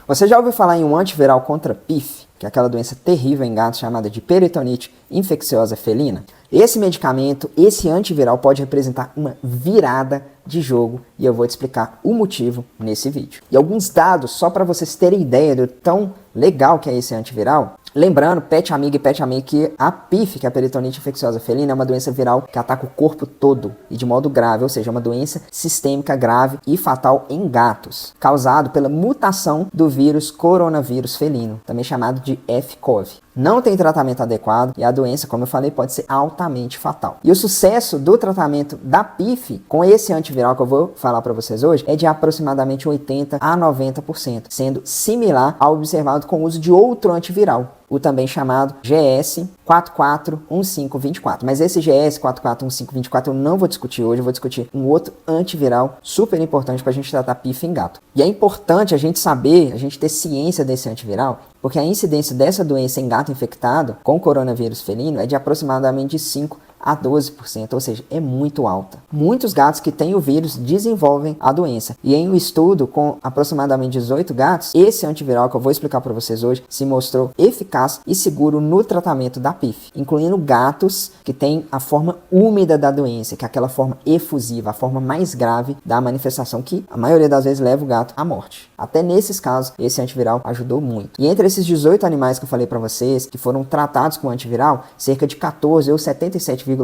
Você já ouviu falar em um antiviral contra PIF, que é aquela doença terrível em gatos chamada de peritonite infecciosa felina? Esse medicamento, esse antiviral, pode representar uma virada de jogo e eu vou te explicar o motivo nesse vídeo. E alguns dados só para vocês terem ideia do tão legal que é esse antiviral. Lembrando, pet amigo e pet amigo, que a PIF, que é a peritonite infecciosa felina, é uma doença viral que ataca o corpo todo e de modo grave, ou seja, é uma doença sistêmica grave e fatal em gatos, causado pela mutação do vírus coronavírus felino, também chamado de F-CoV. Não tem tratamento adequado e a doença, como eu falei, pode ser altamente fatal. E o sucesso do tratamento da PIF com esse antiviral que eu vou falar para vocês hoje é de aproximadamente 80 a 90%, sendo similar ao observado com o uso de outro antiviral, o também chamado GS441524. Mas esse GS441524 eu não vou discutir hoje, eu vou discutir um outro antiviral super importante para a gente tratar PIF em gato. E é importante a gente saber, a gente ter ciência desse antiviral, porque a incidência dessa doença em gato infectado com coronavírus felino é de aproximadamente 5 a 12%, ou seja, é muito alta. Muitos gatos que têm o vírus desenvolvem a doença. E em um estudo com aproximadamente 18 gatos, esse antiviral que eu vou explicar para vocês hoje se mostrou eficaz e seguro no tratamento da PIF, incluindo gatos que têm a forma úmida da doença, que é aquela forma efusiva, a forma mais grave da manifestação que a maioria das vezes leva o gato à morte. Até nesses casos, esse antiviral ajudou muito. E entre esses 18 animais que eu falei para vocês, que foram tratados com antiviral, cerca de 14 ou 77,8%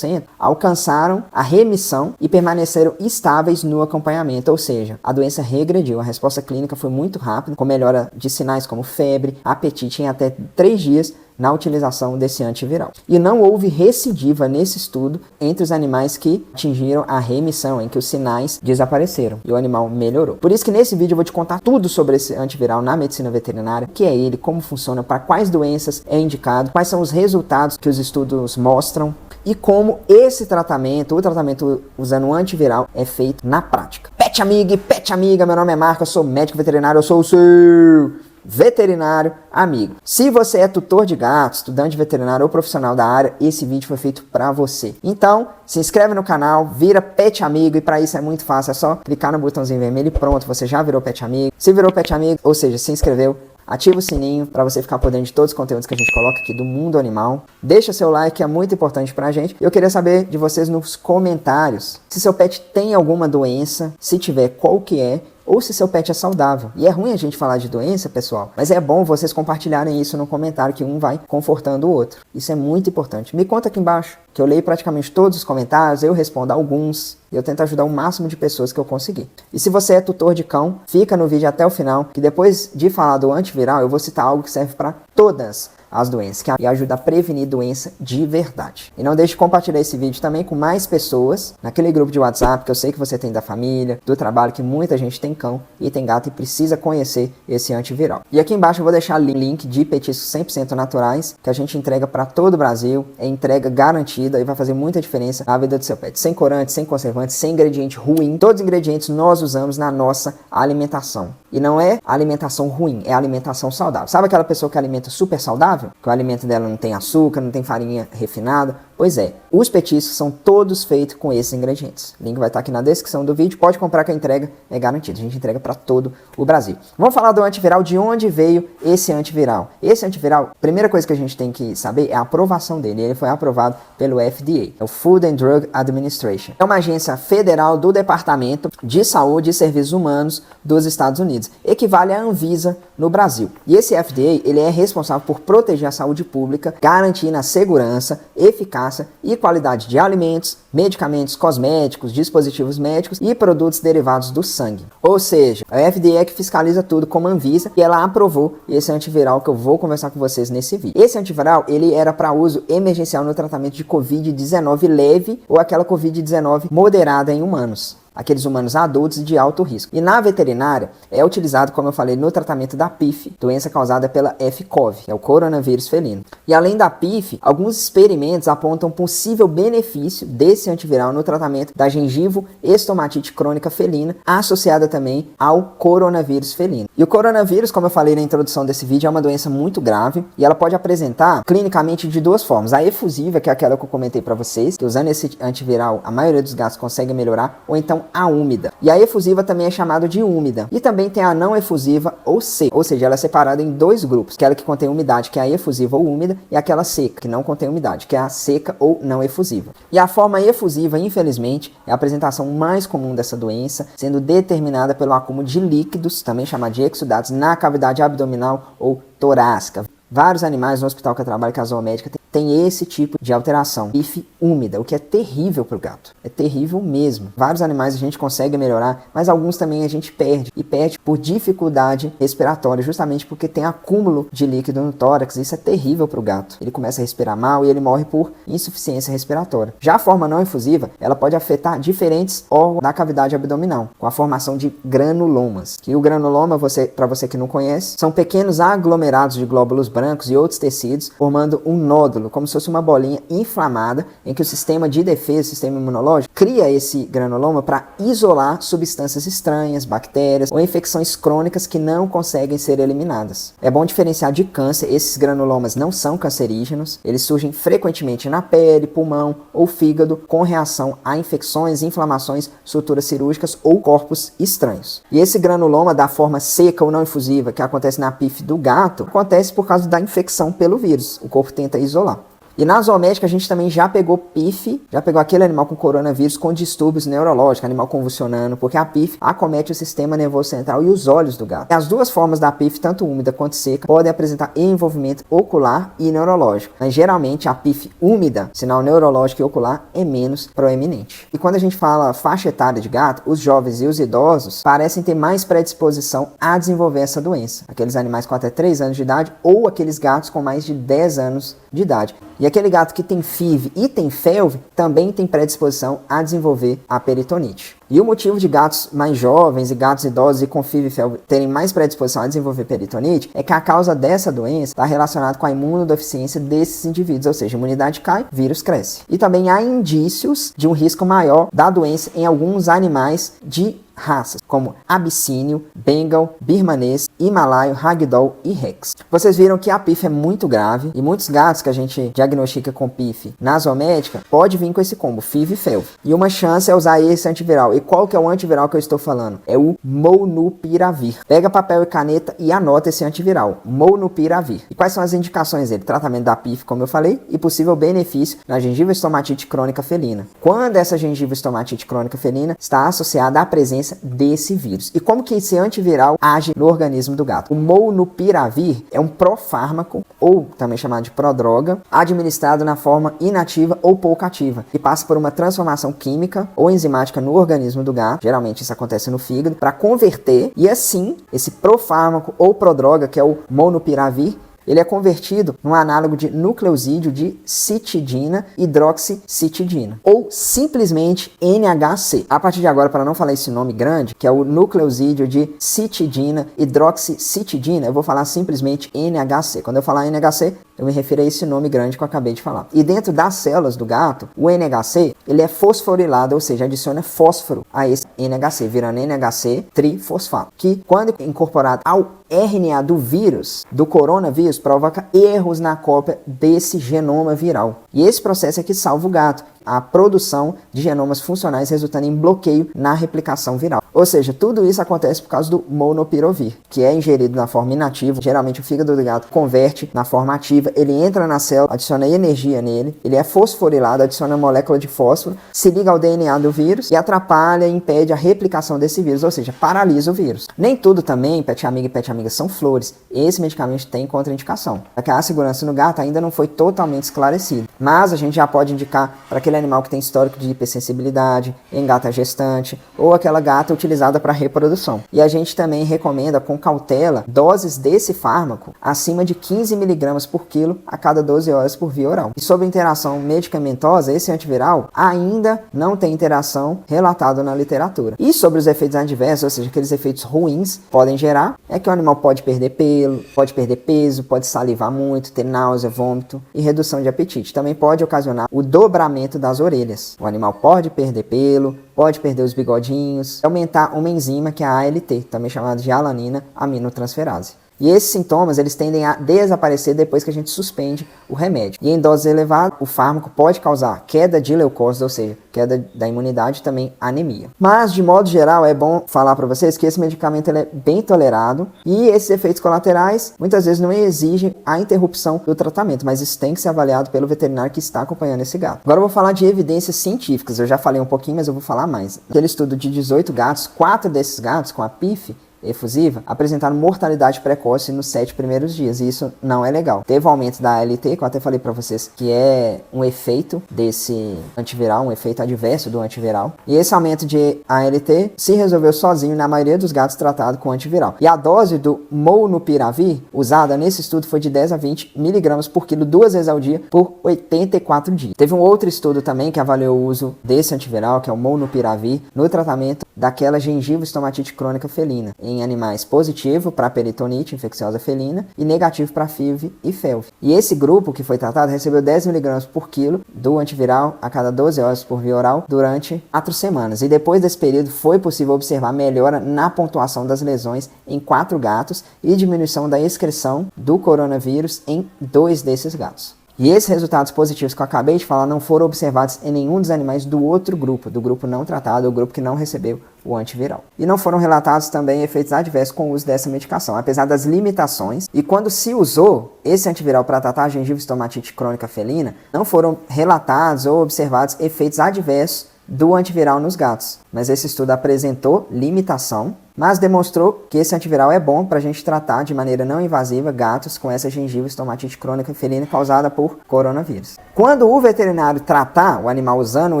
alcançaram a remissão e permaneceram estáveis no acompanhamento, ou seja, a doença regrediu. A resposta clínica foi muito rápida, com melhora de sinais como febre, apetite em até 3 dias na utilização desse antiviral. E não houve recidiva nesse estudo entre os animais que atingiram a remissão, em que os sinais desapareceram e o animal melhorou. Por isso que nesse vídeo eu vou te contar tudo sobre esse antiviral na medicina veterinária, o que é ele, como funciona, para quais doenças é indicado, quais são os resultados que os estudos mostram e como esse tratamento, o tratamento usando um antiviral, é feito na prática. Pet amigo e pet amiga, meu nome é Marco, eu sou médico veterinário, eu sou o seu veterinário amigo. Se você é tutor de gatos, estudante veterinário ou profissional da área, esse vídeo foi feito para você. Então, se inscreve no canal, vira pet amigo e para isso é muito fácil, é só clicar no botãozinho vermelho e pronto, você já virou pet amigo. Se virou pet amigo, ou seja, se inscreveu, ativa o sininho para você ficar por dentro de todos os conteúdos que a gente coloca aqui do mundo animal. Deixa seu like, que é muito importante pra gente. Eu queria saber de vocês nos comentários se seu pet tem alguma doença, se tiver, qual que é, ou se seu pet é saudável. E é ruim a gente falar de doença, pessoal, mas é bom vocês compartilharem isso no comentário, que um vai confortando o outro. Isso é muito importante. Me conta aqui embaixo, que eu leio praticamente todos os comentários, eu respondo alguns, e eu tento ajudar o máximo de pessoas que eu conseguir. E se você é tutor de cão, fica no vídeo até o final, que depois de falar do antiviral, eu vou citar algo que serve para todas as doenças, que ajuda a prevenir doença de verdade. E não deixe de compartilhar esse vídeo também com mais pessoas, naquele grupo de WhatsApp que eu sei que você tem da família, do trabalho, que muita gente tem cão e tem gato e precisa conhecer esse antiviral. E aqui embaixo eu vou deixar o link de petiscos 100% naturais, que a gente entrega para todo o Brasil, é entrega garantida e vai fazer muita diferença na vida do seu pet. Sem corante, sem conservante, sem ingrediente ruim. Todos os ingredientes nós usamos na nossa alimentação. E não é alimentação ruim, é alimentação saudável. Sabe aquela pessoa que alimenta super saudável? Que o alimento dela não tem açúcar, não tem farinha refinada? Pois é, os petiscos são todos feitos com esses ingredientes. O link vai estar aqui na descrição do vídeo. Pode comprar que a entrega é garantida. A gente entrega para todo o Brasil. Vamos falar do antiviral, de onde veio esse antiviral. Esse antiviral, a primeira coisa que a gente tem que saber é a aprovação dele. Ele foi aprovado pelo FDA, o Food and Drug Administration. É uma agência federal do Departamento de Saúde e Serviços Humanos dos Estados Unidos. Equivale à Anvisa no Brasil. E esse FDA, ele é responsável por proteger a saúde pública, garantindo a segurança, eficácia e qualidade de alimentos, medicamentos, cosméticos, dispositivos médicos e produtos derivados do sangue. Ou seja, a FDA é que fiscaliza tudo como a Anvisa e ela aprovou esse antiviral que eu vou conversar com vocês nesse vídeo. Esse antiviral, ele era para uso emergencial no tratamento de Covid-19 leve ou aquela Covid-19 moderada em humanos. Aqueles humanos adultos de alto risco. E na veterinária é utilizado, como eu falei, no tratamento da PIF, doença causada pela F-CoV, que é o coronavírus felino. E além da PIF, alguns experimentos apontam possível benefício desse antiviral no tratamento da gengivo estomatite crônica felina, associada também ao coronavírus felino. E o coronavírus, como eu falei na introdução desse vídeo, é uma doença muito grave e ela pode apresentar clinicamente de duas formas. A efusiva, que é aquela que eu comentei para vocês, que usando esse antiviral a maioria dos gatos consegue melhorar, ou então a úmida. E a efusiva também é chamada de úmida. E também tem a não efusiva ou seca, ou seja, ela é separada em dois grupos, aquela que contém umidade, que é a efusiva ou úmida, e aquela seca, que não contém umidade, que é a seca ou não efusiva. E a forma efusiva, infelizmente, é a apresentação mais comum dessa doença, sendo determinada pelo acúmulo de líquidos, também chamado de exudados, na cavidade abdominal ou torácica. Vários animais no hospital que eu trabalho, que é a zoomédica, tem esse tipo de alteração, pife úmida, o que é terrível para o gato. É terrível mesmo. Vários animais a gente consegue melhorar, mas alguns também a gente perde. E perde por dificuldade respiratória, justamente porque tem acúmulo de líquido no tórax. Isso é terrível para o gato. Ele começa a respirar mal e ele morre por insuficiência respiratória. Já a forma não efusiva, ela pode afetar diferentes órgãos da cavidade abdominal, com a formação de granulomas. E o granuloma, para você que não conhece, são pequenos aglomerados de glóbulos brancos e outros tecidos, formando um nódulo, como se fosse uma bolinha inflamada, em que o sistema de defesa, o sistema imunológico, cria esse granuloma para isolar substâncias estranhas, bactérias ou infecções crônicas que não conseguem ser eliminadas. É bom diferenciar de câncer, esses granulomas não são cancerígenos, eles surgem frequentemente na pele, pulmão ou fígado, com reação a infecções, inflamações, suturas cirúrgicas ou corpos estranhos. E esse granuloma da forma seca ou não efusiva, que acontece na pife do gato, acontece por causa da infecção pelo vírus. O corpo tenta isolar. E na zoomédica a gente também já pegou pife, já pegou aquele animal com coronavírus com distúrbios neurológicos, animal convulsionando, porque a pife acomete o sistema nervoso central e os olhos do gato. As duas formas da pife, tanto úmida quanto seca, podem apresentar envolvimento ocular e neurológico. Mas geralmente a pife úmida, sinal neurológico e ocular, é menos proeminente. E quando a gente fala faixa etária de gato, os jovens e os idosos parecem ter mais predisposição a desenvolver essa doença. Aqueles animais com até 3 anos de idade ou aqueles gatos com mais de 10 anos de idade. E aquele gato que tem FIV e tem FeLV também tem predisposição a desenvolver a peritonite. E o motivo de gatos mais jovens e gatos idosos e com FIV e FeLV terem mais predisposição a desenvolver peritonite é que a causa dessa doença está relacionada com a imunodeficiência desses indivíduos, ou seja, a imunidade cai, vírus cresce. E também há indícios de um risco maior da doença em alguns animais de raças, como abissínio, bengal, birmanês, himalaio, ragdoll e rex. Vocês viram que a PIF é muito grave e muitos gatos que a gente diagnostica com PIF na zoomédica pode vir com esse combo, FIV e FeLV. E uma chance é usar esse antiviral. E qual que é o antiviral que eu estou falando? É o Molnupiravir. Pega papel e caneta e anota esse antiviral, Molnupiravir. E quais são as indicações dele? Tratamento da PIF, como eu falei, e possível benefício na gengiva estomatite crônica felina. Quando essa gengiva estomatite crônica felina está associada à presença desse vírus. E como que esse antiviral age no organismo do gato? O Molnupiravir é um profármaco, ou também chamado de prodroga, administrado na forma inativa ou pouco ativa, que passa por uma transformação química ou enzimática no organismo do gato, geralmente isso acontece no fígado, para converter, e assim, esse profármaco ou prodroga, que é o Molnupiravir, ele é convertido num análogo de nucleosídeo de citidina hidroxicitidina, ou simplesmente NHC. A partir de agora, para não falar esse nome grande, que é o nucleosídeo de citidina hidroxicitidina, eu vou falar simplesmente NHC. Quando eu falar NHC, eu me refiro a esse nome grande que eu acabei de falar. E dentro das células do gato, o NHC, ele é fosforilado, ou seja, adiciona fósforo a esse NHC, virando NHC trifosfato, que quando incorporado ao RNA do vírus, do coronavírus, provoca erros na cópia desse genoma viral. E esse processo é que salva o gato, a produção de genomas funcionais resultando em bloqueio na replicação viral. Ou seja, tudo isso acontece por causa do Molnupiravir, que é ingerido na forma inativa. Geralmente o fígado do gato converte na forma ativa, ele entra na célula, adiciona energia nele, ele é fosforilado, adiciona molécula de fósforo, se liga ao DNA do vírus e atrapalha e impede a replicação desse vírus, ou seja, paralisa o vírus. Nem tudo também, pet amiga e pet amiga, são flores. Esse medicamento tem contraindicação. Porque a segurança no gato ainda não foi totalmente esclarecida. Mas a gente já pode indicar para aquele animal que tem histórico de hipersensibilidade, em gata gestante, ou aquela gata utilizada para reprodução. E a gente também recomenda com cautela doses desse fármaco acima de 15 mg por quilo a cada 12 horas por via oral. E sobre interação medicamentosa, esse antiviral ainda não tem interação relatada na literatura. E sobre os efeitos adversos, ou seja, aqueles efeitos ruins podem gerar, é que o animal pode perder pelo, pode perder peso, pode salivar muito, ter náusea, vômito e redução de apetite. Também pode ocasionar o dobramento das orelhas. O animal pode perder pelo, pode perder os bigodinhos, aumentar uma enzima que é a ALT, também chamada de alanina aminotransferase. E esses sintomas, eles tendem a desaparecer depois que a gente suspende o remédio. E em doses elevadas, o fármaco pode causar queda de leucócitos, ou seja, queda da imunidade e também anemia. Mas, de modo geral, é bom falar para vocês que esse medicamento ele é bem tolerado e esses efeitos colaterais, muitas vezes não exigem a interrupção do tratamento, mas isso tem que ser avaliado pelo veterinário que está acompanhando esse gato. Agora eu vou falar de evidências científicas, eu já falei um pouquinho, mas eu vou falar mais. Aquele estudo de 18 gatos, 4 desses gatos com a PIF efusiva apresentaram mortalidade precoce nos 7 primeiros dias, e isso não é legal. Teve um aumento da ALT, que eu até falei para vocês que é um efeito desse antiviral, um efeito adverso do antiviral, e esse aumento de ALT se resolveu sozinho na maioria dos gatos tratados com antiviral. E a dose do molnupiravir usada nesse estudo foi de 10 a 20 mg por quilo 2 vezes ao dia por 84 dias. Teve um outro estudo também que avaliou o uso desse antiviral, que é o molnupiravir, no tratamento daquela gengiva-estomatite crônica felina, em animais positivo para peritonite infecciosa felina e negativo para FIV e FeLV. E esse grupo que foi tratado recebeu 10 mg por quilo do antiviral a cada 12 horas por via oral durante 4 semanas. E depois desse período foi possível observar melhora na pontuação das lesões em 4 gatos e diminuição da excreção do coronavírus em 2 desses gatos. E esses resultados positivos que eu acabei de falar não foram observados em nenhum dos animais do outro grupo, do grupo não tratado, o grupo que não recebeu o antiviral. E não foram relatados também efeitos adversos com o uso dessa medicação, apesar das limitações. E quando se usou esse antiviral para tratar a gengiva-estomatite crônica felina, não foram relatados ou observados efeitos adversos do antiviral nos gatos. Mas esse estudo apresentou limitação, mas demonstrou que esse antiviral é bom para a gente tratar de maneira não invasiva gatos com essa gengiva-estomatite crônica felina causada por coronavírus. Quando o veterinário tratar o animal usando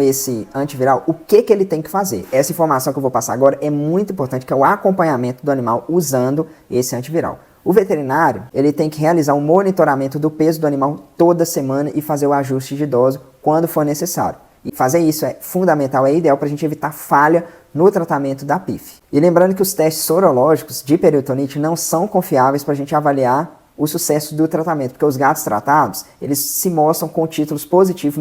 esse antiviral, o que ele tem que fazer? Essa informação que eu vou passar agora é muito importante, que é o acompanhamento do animal usando esse antiviral. O veterinário, ele tem que realizar um monitoramento do peso do animal toda semana e fazer o ajuste de dose quando for necessário. E fazer isso é fundamental, é ideal para a gente evitar falha no tratamento da PIF. E lembrando que os testes sorológicos de peritonite não são confiáveis para a gente avaliar o sucesso do tratamento, porque os gatos tratados, eles se mostram com títulos positivos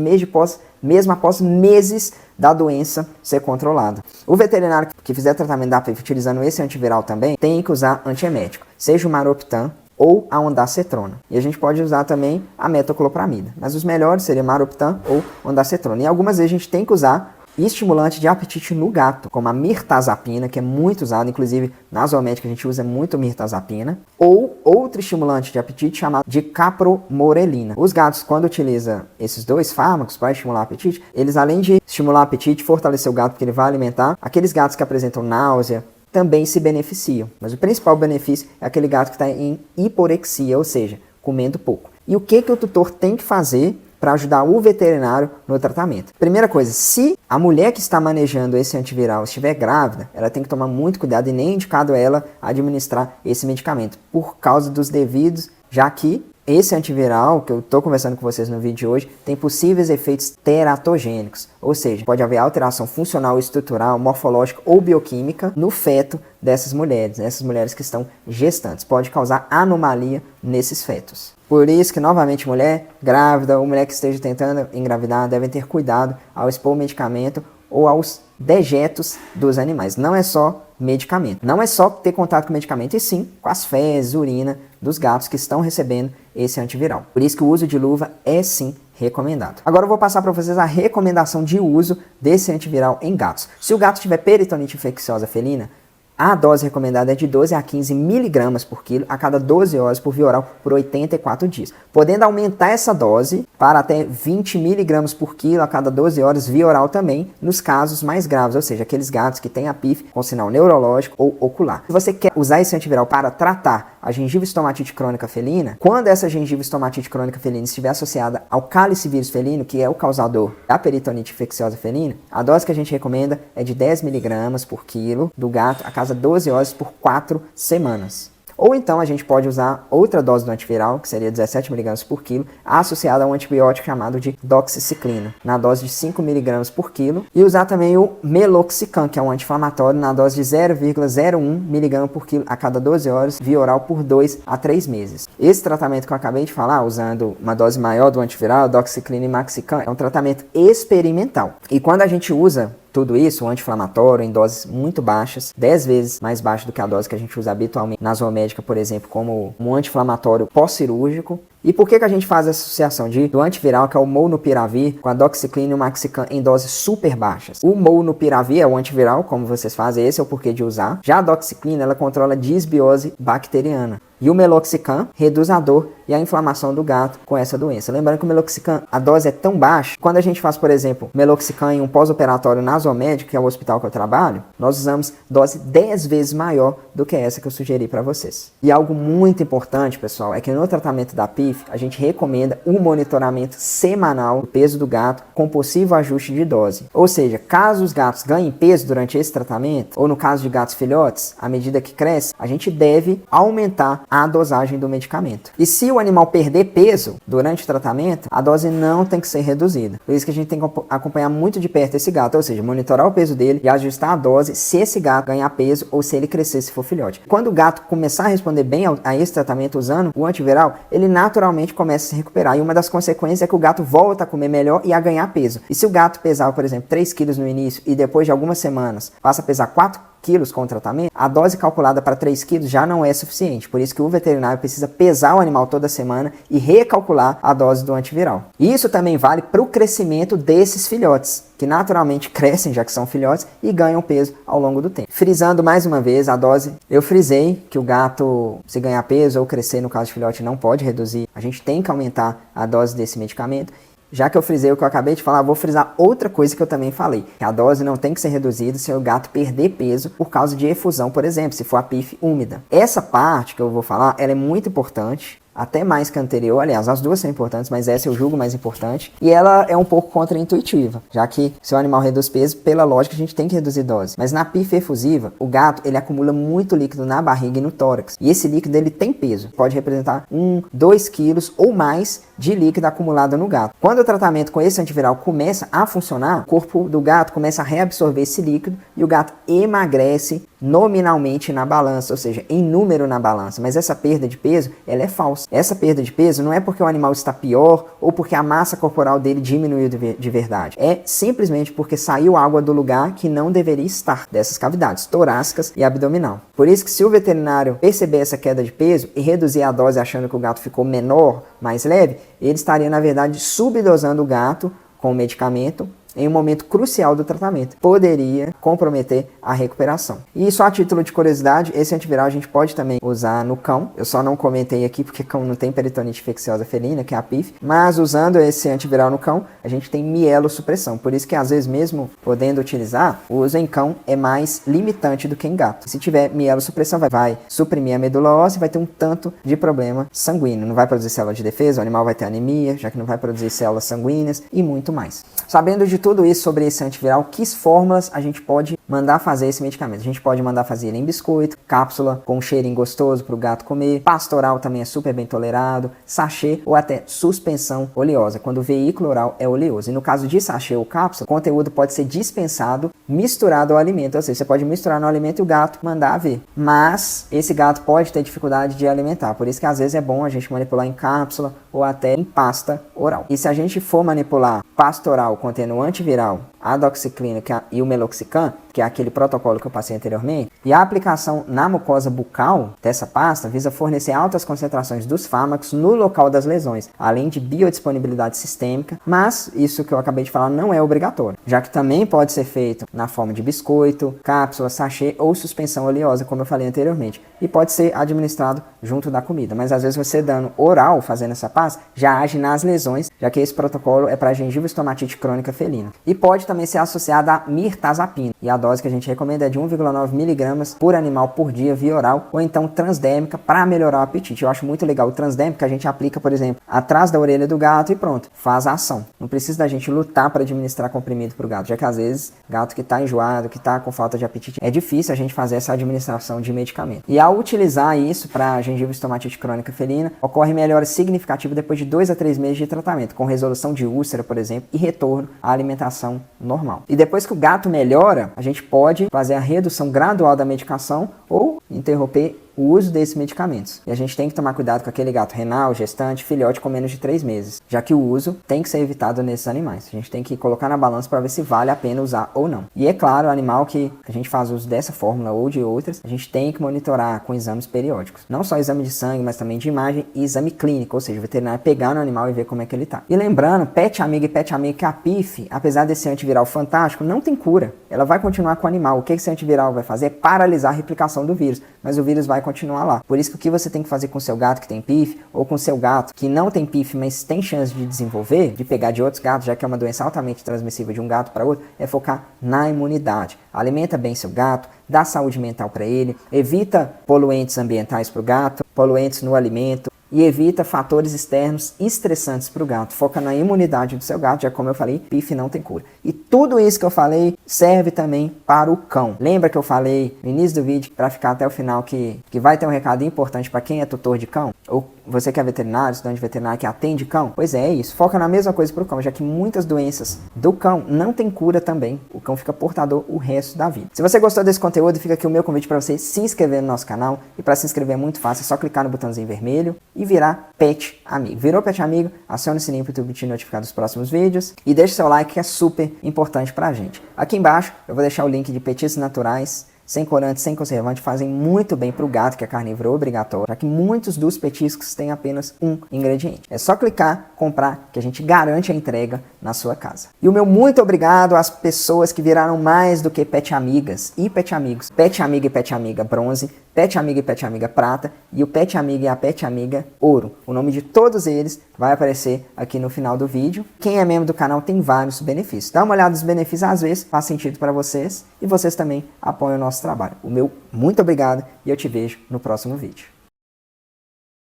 mesmo após meses da doença ser controlada. O veterinário que fizer tratamento da PIF utilizando esse antiviral também tem que usar antiemético, seja o Maroptan ou a ondansetrona. E a gente pode usar também a metoclopramida. Mas os melhores seriam Maroptan ou ondansetrona. E algumas vezes a gente tem que usar estimulante de apetite no gato, como a mirtazapina, que é muito usado, inclusive na zoomédica a gente usa muito mirtazapina, ou outro estimulante de apetite chamado de capromorelina. Os gatos, quando utilizam esses 2 fármacos para estimular o apetite, eles além de estimular o apetite, fortalecer o gato porque ele vai alimentar, aqueles gatos que apresentam náusea também se beneficiam. Mas o principal benefício é aquele gato que está em hiporexia, ou seja, comendo pouco. E o que o tutor tem que fazer para ajudar o veterinário no tratamento? Primeira coisa, se a mulher que está manejando esse antiviral estiver grávida, ela tem que tomar muito cuidado e nem é indicado ela administrar esse medicamento, por causa dos devidos, já que esse antiviral, que eu estou conversando com vocês no vídeo de hoje, tem possíveis efeitos teratogênicos, ou seja, pode haver alteração funcional, estrutural, morfológica ou bioquímica no feto dessas mulheres, essas mulheres que estão gestantes. Pode causar anomalia nesses fetos. Por isso que, novamente, mulher grávida ou mulher que esteja tentando engravidar devem ter cuidado ao expor o medicamento ou aos dejetos dos animais. Não é só medicamento. Não é só ter contato com o medicamento, e sim com as fezes, urina dos gatos que estão recebendo esse antiviral. Por isso que o uso de luva é sim recomendado. Agora eu vou passar para vocês a recomendação de uso desse antiviral em gatos. Se o gato tiver peritonite infecciosa felina, a dose recomendada é de 12 a 15 mg por quilo a cada 12 horas por via oral por 84 dias, podendo aumentar essa dose para até 20 mg por quilo a cada 12 horas via oral também nos casos mais graves, ou seja, aqueles gatos que têm a PIF com sinal neurológico ou ocular. Se você quer usar esse antiviral para tratar a gengiva-estomatite crônica felina, quando essa gengiva-estomatite crônica felina estiver associada ao calicivírus felino, que é o causador da peritonite infecciosa felina, a dose que a gente recomenda é de 10 mg por quilo do gato a cada 12 horas por 4 semanas. Ou então a gente pode usar outra dose do antiviral, que seria 17 mg por quilo, associada a um antibiótico chamado de doxiciclina, na dose de 5 mg por quilo, e usar também o meloxicam, que é um anti-inflamatório, na dose de 0,01 mg por quilo a cada 12 horas, via oral por 2 a 3 meses. Esse tratamento que eu acabei de falar, usando uma dose maior do antiviral, doxiciclina e maxicam, é um tratamento experimental. E quando a gente usa tudo isso, o anti-inflamatório, em doses muito baixas, 10 vezes mais baixo do que a dose que a gente usa habitualmente na zoomédica, por exemplo, como um anti-inflamatório pós-cirúrgico. E por que a gente faz essa associação do antiviral, que é o molnupiravir, com a doxiciclina e o maxican em doses super baixas? O molnupiravir é o antiviral, como vocês fazem, esse é o porquê de usar. Já a doxiciclina, ela controla a disbiose bacteriana. E o meloxicam reduz a dor e a inflamação do gato com essa doença. Lembrando que o meloxicam, a dose é tão baixa, quando a gente faz, por exemplo, meloxicam em um pós-operatório na zoomédica, que é o hospital que eu trabalho, nós usamos dose 10 vezes maior do que essa que eu sugeri para vocês. E algo muito importante, pessoal, é que no tratamento da PIF, a gente recomenda um monitoramento semanal do peso do gato com possível ajuste de dose. Ou seja, caso os gatos ganhem peso durante esse tratamento, ou no caso de gatos filhotes, à medida que cresce, a gente deve aumentar a dosagem do medicamento. E se o animal perder peso durante o tratamento, a dose não tem que ser reduzida. Por isso que a gente tem que acompanhar muito de perto esse gato, ou seja, monitorar o peso dele e ajustar a dose se esse gato ganhar peso ou se ele crescer, se for filhote. Quando o gato começar a responder bem a esse tratamento usando o antiviral, ele naturalmente começa a se recuperar. E uma das consequências é que o gato volta a comer melhor e a ganhar peso. E se o gato pesava, por exemplo, 3 quilos no início e depois de algumas semanas passa a pesar 4 quilos com o tratamento, a dose calculada para 3 quilos já não é suficiente. Por isso que o veterinário precisa pesar o animal toda semana e recalcular a dose do antiviral. E isso também vale para o crescimento desses filhotes, que naturalmente crescem, já que são filhotes, e ganham peso ao longo do tempo. Frisando mais uma vez a dose, eu frisei que o gato, se ganhar peso ou crescer, no caso de filhote, não pode reduzir. A gente tem que aumentar a dose desse medicamento. Já que eu frisei o que eu acabei de falar, vou frisar outra coisa que eu também falei, que a dose não tem que ser reduzida se o gato perder peso por causa de efusão, por exemplo, se for a PIF úmida. Essa parte que eu vou falar, ela é muito importante, até mais que a anterior, aliás, as duas são importantes, mas essa eu julgo mais importante, e ela é um pouco contraintuitiva, já que se o animal reduz peso, pela lógica a gente tem que reduzir dose. Mas na PIF efusiva, o gato, ele acumula muito líquido na barriga e no tórax, e esse líquido ele tem peso, pode representar 2 quilos ou mais de líquido acumulado no gato. Quando o tratamento com esse antiviral começa a funcionar, o corpo do gato começa a reabsorver esse líquido e o gato emagrece nominalmente na balança, ou seja, em número na balança. Mas essa perda de peso, ela é falsa. Essa perda de peso não é porque o animal está pior ou porque a massa corporal dele diminuiu de verdade. É simplesmente porque saiu água do lugar que não deveria estar, dessas cavidades torácicas e abdominal. Por isso que se o veterinário perceber essa queda de peso e reduzir a dose achando que o gato ficou menor, mais leve, ele estaria, na verdade, subdosando o gato com o medicamento em um momento crucial do tratamento. Poderia comprometer a recuperação. E só a título de curiosidade, esse antiviral a gente pode também usar no cão. Eu só não comentei aqui porque cão não tem peritonite infecciosa felina, que é a PIF. Mas usando esse antiviral no cão, a gente tem mielossupressão. Por isso que às vezes mesmo podendo utilizar, o uso em cão é mais limitante do que em gato. Se tiver mielossupressão, vai suprimir a medula óssea e vai ter um tanto de problema sanguíneo. Não vai produzir célula de defesa, o animal vai ter anemia, já que não vai produzir células sanguíneas e muito mais. Sabendo de tudo isso sobre esse antiviral, que fórmulas a gente pode mandar fazer esse medicamento? A gente pode mandar fazer ele em biscoito, cápsula com um cheirinho gostoso para o gato comer, pastoral também é super bem tolerado, sachê ou até suspensão oleosa, quando o veículo oral é oleoso. E no caso de sachê ou cápsula, o conteúdo pode ser dispensado, misturado ao alimento, ou seja, você pode misturar no alimento e o gato mandar ver. Mas esse gato pode ter dificuldade de alimentar, por isso que às vezes é bom a gente manipular em cápsula ou até em pasta oral. E se a gente for manipular pasta oral contendo antiviral, a doxiciclina e o meloxicam, que é aquele protocolo que eu passei anteriormente, e a aplicação na mucosa bucal dessa pasta visa fornecer altas concentrações dos fármacos no local das lesões, além de biodisponibilidade sistêmica, mas isso que eu acabei de falar não é obrigatório, já que também pode ser feito na forma de biscoito, cápsula, sachê ou suspensão oleosa, como eu falei anteriormente, e pode ser administrado junto da comida, mas às vezes você dando oral, fazendo essa pasta, já age nas lesões, já que esse protocolo é para gengiva estomatite crônica felina. E pode também ser associada a mirtazapina, e a dose que a gente recomenda é de 1,9 mg por animal por dia via oral, ou então transdérmica para melhorar o apetite. Eu acho muito legal o transdérmico que a gente aplica, por exemplo, atrás da orelha do gato e pronto, faz a ação. Não precisa da gente lutar para administrar comprimido para o gato, já que às vezes gato que está enjoado, que está com falta de apetite, é difícil a gente fazer essa administração de medicamento. E ao utilizar isso para gengiva estomatite crônica felina, ocorre melhora significativa depois de 2 a 3 meses de tratamento, com resolução de úlcera, por exemplo, e retorno à alimentação normal. E depois que o gato melhora, a gente pode fazer a redução gradual da medicação ou interromper o uso desses medicamentos. E a gente tem que tomar cuidado com aquele gato renal, gestante, filhote com menos de 3 meses, já que o uso tem que ser evitado nesses animais. A gente tem que colocar na balança para ver se vale a pena usar ou não. E é claro, o animal que a gente faz uso dessa fórmula ou de outras, a gente tem que monitorar com exames periódicos. Não só exame de sangue, mas também de imagem e exame clínico, ou seja, o veterinário pegar no animal e ver como é que ele tá. E lembrando, pet amigo e pet amigo, que a PIF, apesar desse antiviral fantástico, não tem cura. Ela vai continuar com o animal. O que esse antiviral vai fazer é paralisar a replicação do vírus, mas o vírus vai continuar lá. Por isso que o que você tem que fazer com o seu gato que tem PIF, ou com o seu gato que não tem PIF, mas tem chance de desenvolver, de pegar de outros gatos, já que é uma doença altamente transmissível de um gato para outro, é focar na imunidade. Alimenta bem seu gato, dá saúde mental para ele, evita poluentes ambientais para o gato, poluentes no alimento, e evita fatores externos estressantes para o gato. Foca na imunidade do seu gato, já como eu falei, PIF não tem cura. E tudo isso que eu falei serve também para o cão. Lembra que eu falei no início do vídeo, para ficar até o final, que vai ter um recado importante para quem é tutor de cão? Ou você que é veterinário, estudante de veterinário que atende cão? Pois é isso. Foca na mesma coisa para o cão, já que muitas doenças do cão não tem cura também. O cão fica portador o resto da vida. Se você gostou desse conteúdo, fica aqui o meu convite para você se inscrever no nosso canal. E para se inscrever é muito fácil, é só clicar no botãozinho vermelho e virar pet amigo. Virou pet amigo? Acione o sininho para o YouTube te notificar dos próximos vídeos e deixe seu like, que é super importante pra gente. Aqui embaixo eu vou deixar o link de petiscos naturais, sem corante, sem conservante, fazem muito bem para o gato, que é carnívoro obrigatório, já que muitos dos petiscos têm apenas um ingrediente. É só clicar, comprar, que a gente garante a entrega na sua casa. E o meu muito obrigado às pessoas que viraram mais do que pet amigas e pet amigos. Pet amiga e pet amiga bronze, pet amiga e pet amiga prata e o pet amiga e a pet amiga ouro. O nome de todos eles vai aparecer aqui no final do vídeo. Quem é membro do canal tem vários benefícios. Dá uma olhada nos benefícios, às vezes faz sentido para vocês e vocês também apoiam o nosso trabalho. O meu muito obrigado e eu te vejo no próximo vídeo.